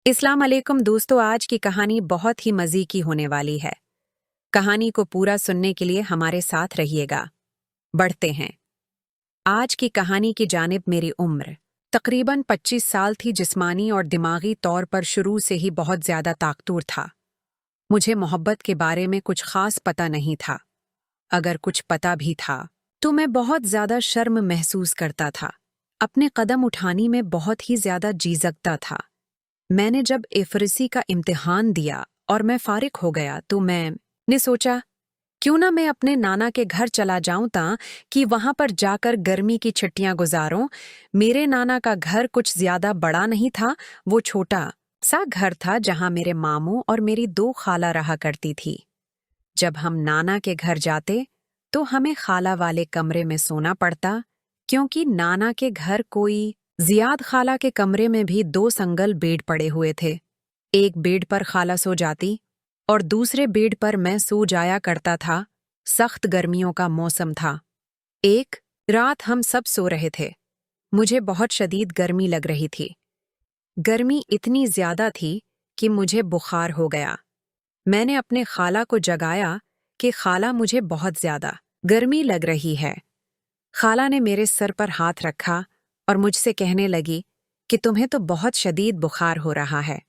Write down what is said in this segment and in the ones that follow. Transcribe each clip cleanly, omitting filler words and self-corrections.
अस्सलाम वालेकुम दोस्तों, आज की कहानी बहुत ही मज़े की होने वाली है। कहानी को पूरा सुनने के लिए हमारे साथ रहिएगा। बढ़ते हैं आज की कहानी की जानिब। मेरी उम्र तकरीबन 25 साल थी। जिस्मानी और दिमागी तौर पर शुरू से ही बहुत ज़्यादा ताकतवर था। मुझे मोहब्बत के बारे में कुछ खास पता नहीं था। अगर कुछ पता भी था तो मैं बहुत ज़्यादा शर्म महसूस करता था। अपने कदम उठाने में बहुत ही ज़्यादा झिझकता था। मैंने जब एफरसी का इम्तिहान दिया और मैं फारिग हो गया तो मैंने सोचा क्यों ना मैं अपने नाना के घर चला जाऊं कि वहां पर जाकर गर्मी की छुट्टियां गुजारूं। मेरे नाना का घर कुछ ज्यादा बड़ा नहीं था। वो छोटा सा घर था जहां मेरे मामू और मेरी 2 खाला रहा करती थी। जब हम नाना के घर जाते तो हमें खाला वाले कमरे में सोना पड़ता, क्योंकि नाना के घर कोई जियाद खाला के कमरे में भी 2 संगल बेड पड़े हुए थे। एक बेड पर खाला सो जाती और दूसरे बेड पर मैं सो जाया करता था। सख्त गर्मियों का मौसम था। एक रात हम सब सो रहे थे। मुझे बहुत शदीद गर्मी लग रही थी। गर्मी इतनी ज्यादा थी कि मुझे बुखार हो गया। मैंने अपने खाला को जगाया कि खाला, मुझे बहुत ज्यादा गर्मी लग रही है। खाला ने मेरे सर पर हाथ रखा और मुझसे कहने लगी कि तुम्हें तो बहुत शदीद बुखार हो रहा है।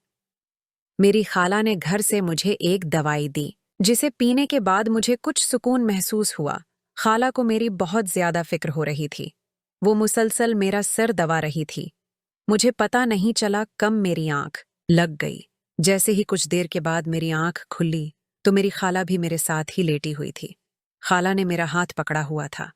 मेरी खाला ने घर से मुझे एक दवाई दी, जिसे पीने के बाद मुझे कुछ सुकून महसूस हुआ। खाला को मेरी बहुत ज्यादा फिक्र हो रही थी। वो मुसलसल मेरा सर दबा रही थी। मुझे पता नहीं चला कब मेरी आंख लग गई। जैसे ही कुछ देर के बाद मेरी आंख खुली तो मेरी खाला भी मेरे साथ ही लेटी हुई थी। खाला ने मेरा हाथ पकड़ा हुआ था।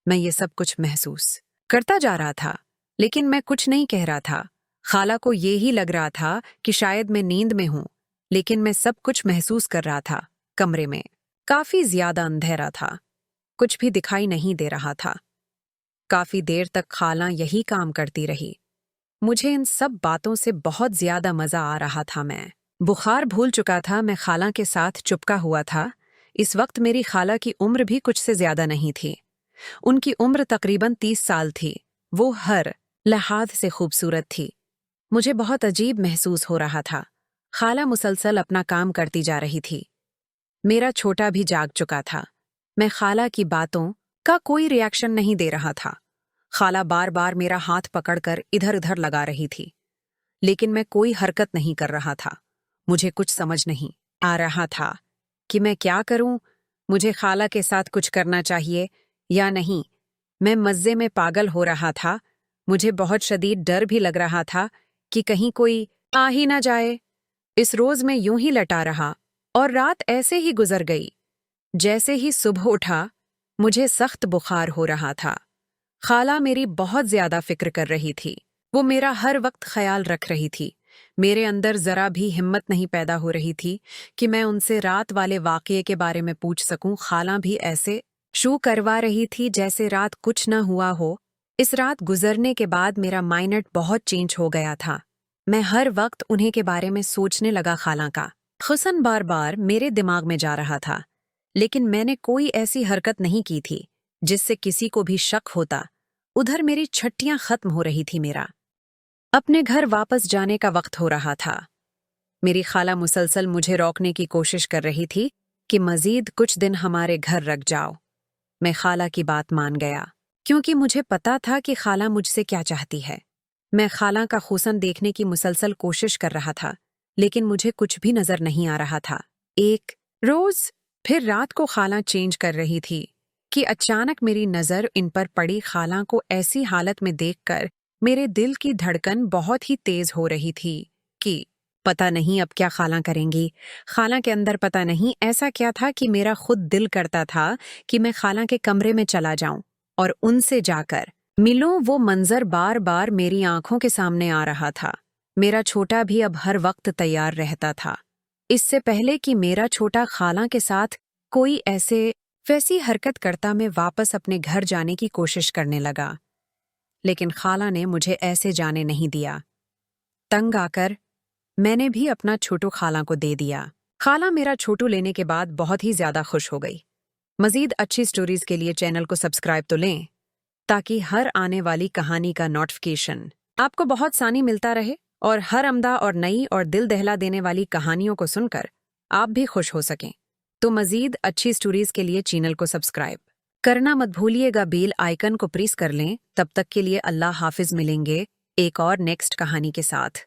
मैं ये सब कुछ महसूस करता जा रहा था, लेकिन मैं कुछ नहीं कह रहा था। खाला को ये ही लग रहा था कि शायद मैं नींद में हूं, लेकिन मैं सब कुछ महसूस कर रहा था। कमरे में काफी ज्यादा अंधेरा था। कुछ भी दिखाई नहीं दे रहा था। काफी देर तक खाला यही काम करती रही। मुझे इन सब बातों से बहुत ज्यादा मजा आ रहा था। मैं बुखार भूल चुका था। मैं खाला के साथ चुपका हुआ था। इस वक्त मेरी खाला की उम्र भी कुछ से ज्यादा नहीं थी। उनकी उम्र तकरीबन 30 साल थी। वो हर लिहाज से खूबसूरत थी। मुझे बहुत अजीब महसूस हो रहा था। खाला मुसलसल अपना काम करती जा रही थी। मेरा छोटा भी जाग चुका था। मैं खाला की बातों का कोई रिएक्शन नहीं दे रहा था। खाला बार बार मेरा हाथ पकड़कर इधर उधर लगा रही थी, लेकिन मैं कोई हरकत नहीं कर रहा था। मुझे कुछ समझ नहीं आ रहा था कि मैं क्या करूं। मुझे खाला के साथ कुछ करना चाहिए या नहीं। मैं मज़े में पागल हो रहा था। मुझे बहुत शदीद डर भी लग रहा था कि कहीं कोई आ ही ना जाए। इस रोज मैं यूं ही लटा रहा और रात ऐसे ही गुजर गई। जैसे ही सुबह उठा, मुझे सख्त बुखार हो रहा था। खाला मेरी बहुत ज्यादा फिक्र कर रही थी। वो मेरा हर वक्त ख्याल रख रही थी। मेरे अंदर जरा भी हिम्मत नहीं पैदा हो रही थी कि मैं उनसे रात वाले वाकये के बारे में पूछ सकूं। खाला भी ऐसे शू करवा रही थी जैसे रात कुछ न हुआ हो। इस रात गुजरने के बाद मेरा माइंड बहुत चेंज हो गया था। मैं हर वक्त उन्हें के बारे में सोचने लगा। खाला का हुस्न बार बार मेरे दिमाग में जा रहा था, लेकिन मैंने कोई ऐसी हरकत नहीं की थी जिससे किसी को भी शक होता। उधर मेरी छुट्टियां खत्म हो रही थी। मेरा अपने घर वापस जाने का वक्त हो रहा था। मेरी खाला मुसलसल मुझे रोकने की कोशिश कर रही थी कि मजीद कुछ दिन हमारे घर रख जाओ। मैं खाला की बात मान गया, क्योंकि मुझे पता था कि खाला मुझसे क्या चाहती है। मैं खाला का हुस्न देखने की मुसलसल कोशिश कर रहा था, लेकिन मुझे कुछ भी नजर नहीं आ रहा था। एक रोज फिर रात को खाला चेंज कर रही थी कि अचानक मेरी नजर इन पर पड़ी। खाला को ऐसी हालत में देखकर मेरे दिल की धड़कन बहुत ही तेज हो रही थी कि पता नहीं अब क्या खाला करेंगी। खाला के अंदर पता नहीं ऐसा क्या था कि मेरा खुद दिल करता था कि मैं खाला के कमरे में चला जाऊं और उनसे जाकर मिलूं। वो मंजर बार बार मेरी आंखों के सामने आ रहा था। मेरा छोटा भी अब हर वक्त तैयार रहता था। इससे पहले कि मेरा छोटा खाला के साथ कोई वैसी हरकत करता, मैं वापस अपने घर जाने की कोशिश करने लगा, लेकिन खाला ने मुझे ऐसे जाने नहीं दिया। तंग आकर मैंने भी अपना छोटू खाला को दे दिया। खाला मेरा छोटू लेने के बाद बहुत ही ज्यादा खुश हो गई। मजीद अच्छी स्टोरीज के लिए चैनल को सब्सक्राइब तो लें, ताकि हर आने वाली कहानी का नोटिफिकेशन आपको बहुत आसानी मिलता रहे। اور ہر عمدہ اور نئی اور دل دہلا دینے والی کہانیوں کو سن کر آپ بھی خوش ہو سکیں تو مزید اچھی سٹوریز کے لیے چینل کو سبسکرائب کرنا مت بھولیے گا، بیل آئیکن کو پریس کر لیں۔ تب تک کے لیے اللہ حافظ، ملیں گے ایک اور نیکسٹ کہانی کے ساتھ۔